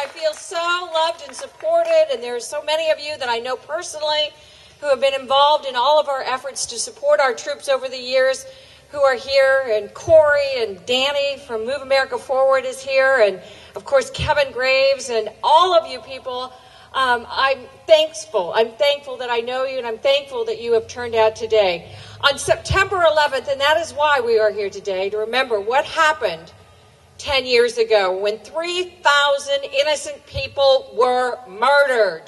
I feel so loved and supported, and there are so many of you that I know personally who have been involved in all of our efforts to support our troops over the years who are here, and Corey and Danny from Move America Forward is here, and of course Kevin Graves, and all of you people. I'm thankful. I'm thankful that I know you, and I'm thankful that you have turned out today. On September 11th, and that is why we are here today, to remember what happened 10 years ago when 3,000 innocent people were murdered.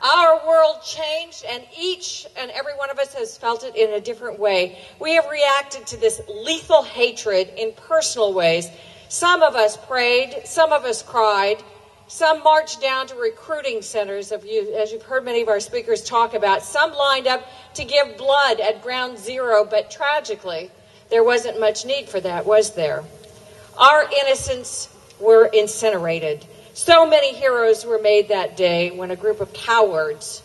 Our world changed, and each and every one of us has felt it in a different way. We have reacted to this lethal hatred in personal ways. Some of us prayed, some of us cried, some marched down to recruiting centers, as you've heard many of our speakers talk about. Some lined up to give blood at ground zero, but tragically, there wasn't much need for that, was there? Our innocents were incinerated. So many heroes were made that day when a group of cowards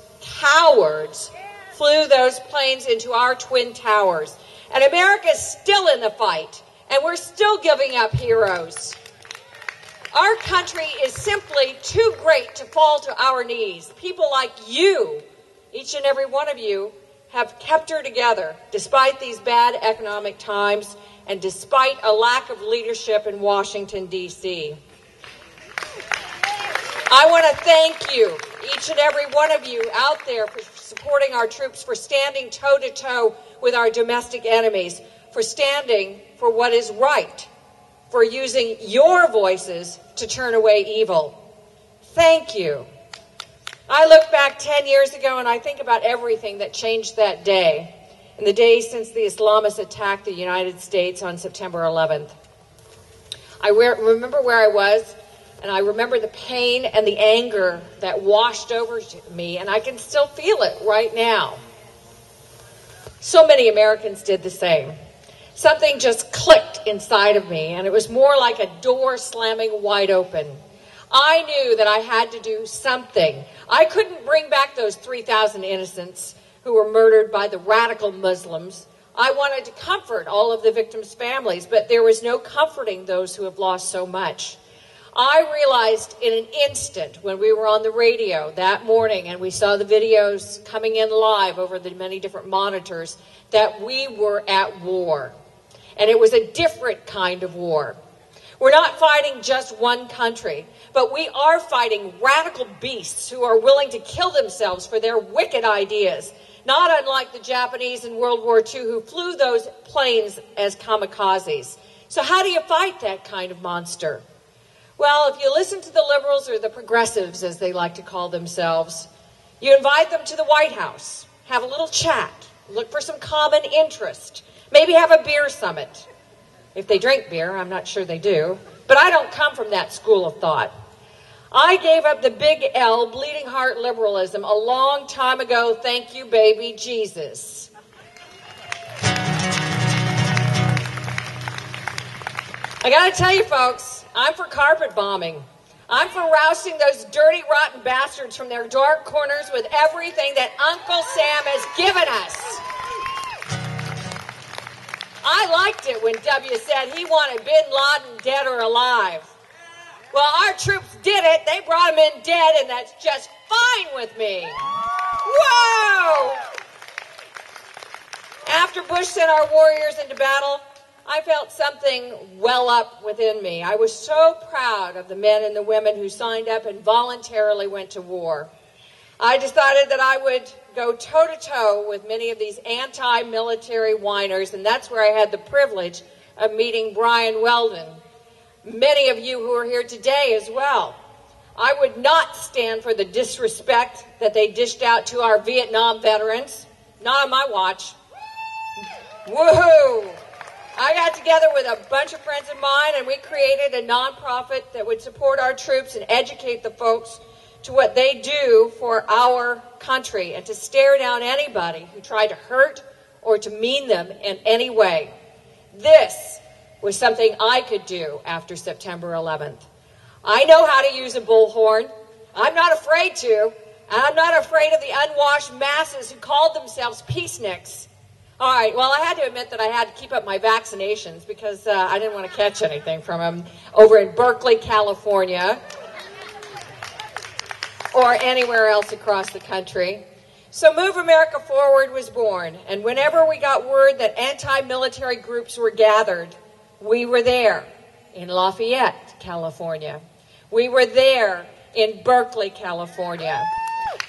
flew those planes into our Twin Towers. And America's still in the fight, and we're still giving up heroes. Our country is simply too great to fall to our knees. People like you, each and every one of you, have kept her together despite these bad economic times and despite a lack of leadership in Washington, D.C. I want to thank you, each and every one of you out there, for supporting our troops, for standing toe-to-toe with our domestic enemies, for standing for what is right, for using your voices to turn away evil. Thank you. I look back 10 years ago and I think about everything that changed that day, in the days since the Islamists attacked the United States on September 11th. I remember where I was, and I remember the pain and the anger that washed over me, and I can still feel it right now. So many Americans did the same. Something just clicked inside of me, and it was more like a door slamming wide open. I knew that I had to do something. I couldn't bring back those 3,000 innocents who were murdered by the radical Muslims. I wanted to comfort all of the victims' families, but there was no comforting those who have lost so much. I realized in an instant when we were on the radio that morning and we saw the videos coming in live over the many different monitors that we were at war. And it was a different kind of war. We're not fighting just one country, but we are fighting radical beasts who are willing to kill themselves for their wicked ideas, not unlike the Japanese in World War II who flew those planes as kamikazes. So how do you fight that kind of monster? Well, if you listen to the liberals, or the progressives as they like to call themselves, you invite them to the White House, have a little chat, look for some common interest, maybe have a beer summit. If they drink beer, I'm not sure they do, but I don't come from that school of thought. I gave up the big L, bleeding heart liberalism, a long time ago, thank you, baby Jesus. I gotta tell you, folks, I'm for carpet bombing. I'm for rousting those dirty, rotten bastards from their dark corners with everything that Uncle Sam has given us. I liked it when W said he wanted Bin Laden dead or alive. Well, our troops did it. They brought him in dead, and that's just fine with me. Whoa! After Bush sent our warriors into battle, I felt something well up within me. I was so proud of the men and the women who signed up and voluntarily went to war. I decided that I would go toe-to-toe with many of these anti-military whiners, and that's where I had the privilege of meeting Brian Weldon. Many of you who are here today as well. I would not stand for the disrespect that they dished out to our Vietnam veterans. Not on my watch. Woohoo! I got together with a bunch of friends of mine, and we created a nonprofit that would support our troops and educate the folks to what they do for our country, and to stare down anybody who tried to hurt or to mean them in any way. This was something I could do after September 11th. I know how to use a bullhorn. I'm not afraid to. And I'm not afraid of the unwashed masses who called themselves peaceniks. All right, well, I had to admit that I had to keep up my vaccinations because I didn't want to catch anything from them over in Berkeley, California. or anywhere else across the country. So Move America Forward was born, and whenever we got word that anti-military groups were gathered, we were there in Lafayette, California. We were there in Berkeley, California.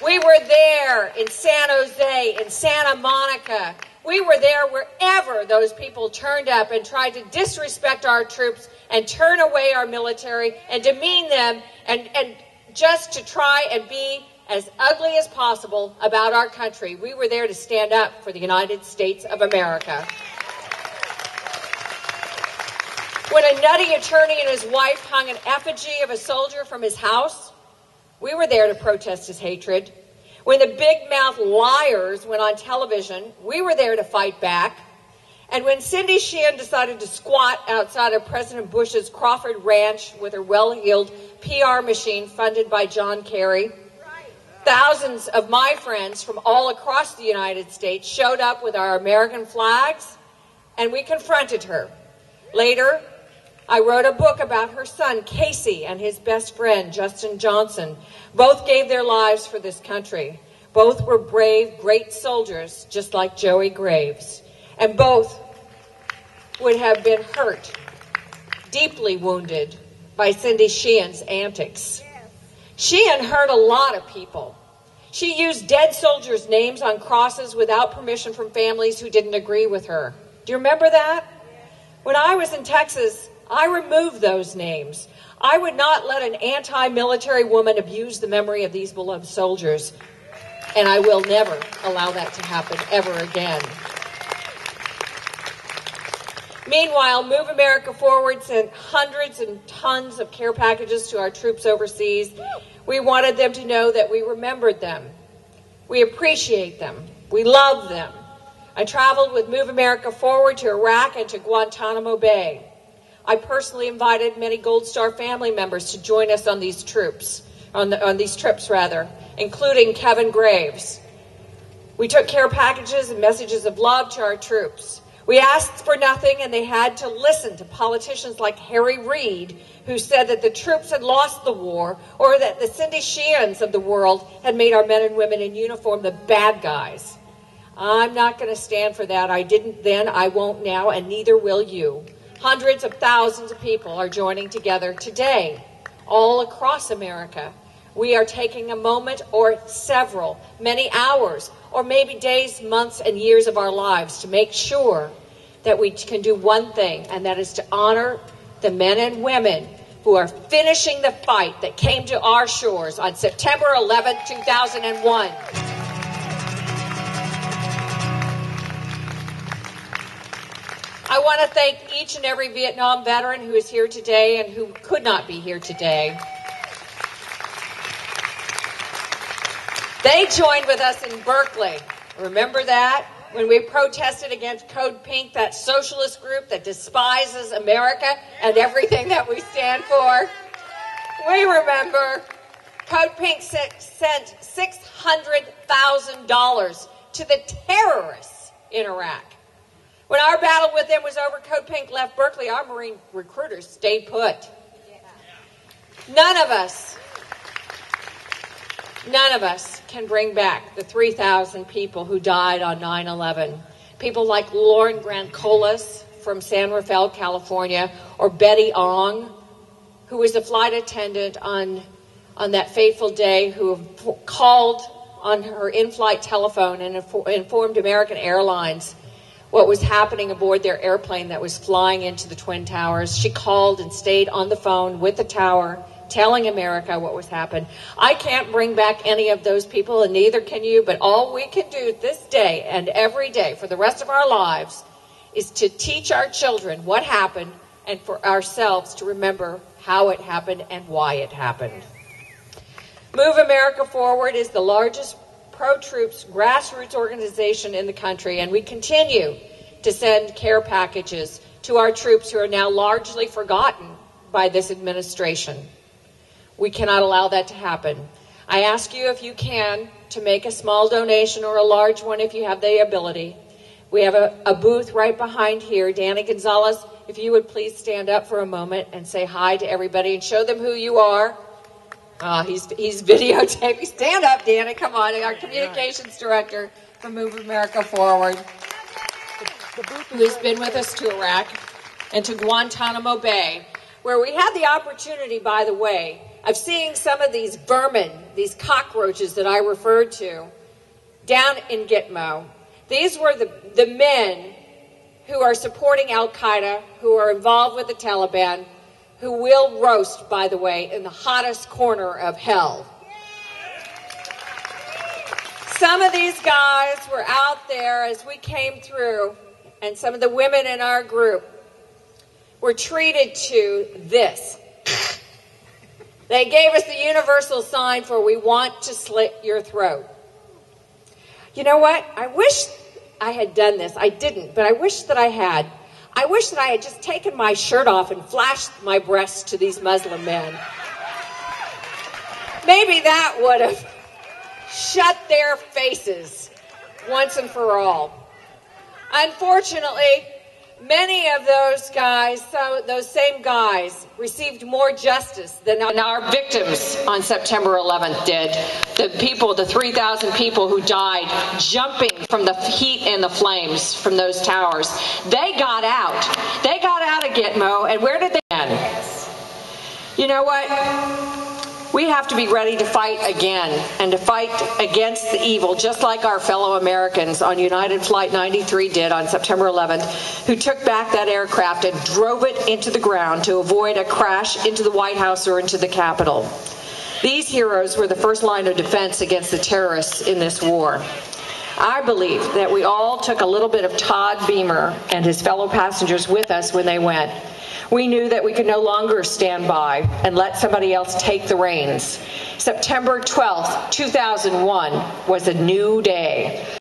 We were there in San Jose, in Santa Monica. We were there wherever those people turned up and tried to disrespect our troops and turn away our military and demean them and just to try and be as ugly as possible about our country. We were there to stand up for the United States of America. When a nutty attorney and his wife hung an effigy of a soldier from his house, we were there to protest his hatred. When the big-mouth liars went on television, we were there to fight back. And when Cindy Sheehan decided to squat outside of President Bush's Crawford Ranch with her well-heeled PR machine funded by John Kerry, thousands of my friends from all across the United States showed up with our American flags, and we confronted her. Later, I wrote a book about her son, Casey, and his best friend, Justin Johnson. Both gave their lives for this country. Both were brave, great soldiers, just like Joey Graves. And both would have been hurt, deeply wounded by Cindy Sheehan's antics. Sheehan hurt a lot of people. She used dead soldiers' names on crosses without permission from families who didn't agree with her. Do you remember that? When I was in Texas, I removed those names. I would not let an anti-military woman abuse the memory of these beloved soldiers, and I will never allow that to happen ever again. Meanwhile, Move America Forward sent hundreds and tons of care packages to our troops overseas. We wanted them to know that we remembered them. We appreciate them. We love them. I traveled with Move America Forward to Iraq and to Guantanamo Bay. I personally invited many Gold Star family members to join us on these trips, including Kevin Graves. We took care packages and messages of love to our troops. We asked for nothing, and they had to listen to politicians like Harry Reid, who said that the troops had lost the war, or that the Cindy Sheehans of the world had made our men and women in uniform the bad guys. I'm not going to stand for that. I didn't then, I won't now, and neither will you. Hundreds of thousands of people are joining together today, all across America. We are taking a moment or several, many hours, or maybe days, months, and years of our lives to make sure that we can do one thing, and that is to honor the men and women who are finishing the fight that came to our shores on September 11, 2001. I want to thank each and every Vietnam veteran who is here today and who could not be here today. They joined with us in Berkeley. Remember that? When we protested against Code Pink, that socialist group that despises America and everything that we stand for. We remember. Code Pink sent $600,000 to the terrorists in Iraq. When our battle with them was over, Code Pink left Berkeley. Our Marine recruiters stayed put. None of us can bring back the 3,000 people who died on 9/11. People like Lauren Grancolas from San Rafael, California, or Betty Ong, who was a flight attendant on that fateful day, who called on her in-flight telephone and informed American Airlines what was happening aboard their airplane that was flying into the Twin Towers. She called and stayed on the phone with the tower, telling America what was happening. I can't bring back any of those people, and neither can you, but all we can do this day and every day for the rest of our lives is to teach our children what happened, and for ourselves to remember how it happened and why it happened. Move America Forward is the largest pro-troops grassroots organization in the country, and we continue to send care packages to our troops who are now largely forgotten by this administration. We cannot allow that to happen. I ask you, if you can, to make a small donation or a large one if you have the ability. We have a booth right behind here. Danny Gonzalez, if you would please stand up for a moment and say hi to everybody and show them who you are. He's videotaping. Stand up, Danny. Come on. Our communications director from Move America Forward, who's been with us to Iraq and to Guantanamo Bay, where we had the opportunity, by the way, of seeing some of these vermin, these cockroaches that I referred to, down in Gitmo. These were the men who are supporting Al-Qaeda, who are involved with the Taliban, who will roast, by the way, in the hottest corner of hell. Some of these guys were out there as we came through, and some of the women in our group were treated to this. They gave us the universal sign for "we want to slit your throat." You know what? I wish I had done this. I didn't, but I wish that I had. I wish that I had just taken my shirt off and flashed my breasts to these Muslim men. Maybe that would have shut their faces once and for all. Unfortunately, many of those guys, those same guys, received more justice than our victims on September 11th did. The 3,000 people who died jumping from the heat and the flames from those towers. They got out. They got out of Gitmo, and where did they end? You know what? We have to be ready to fight again, and to fight against the evil, just like our fellow Americans on United Flight 93 did on September 11th, who took back that aircraft and drove it into the ground to avoid a crash into the White House or into the Capitol. These heroes were the first line of defense against the terrorists in this war. I believe that we all took a little bit of Todd Beamer and his fellow passengers with us when they went. We knew that we could no longer stand by and let somebody else take the reins. September 12th, 2001 was a new day.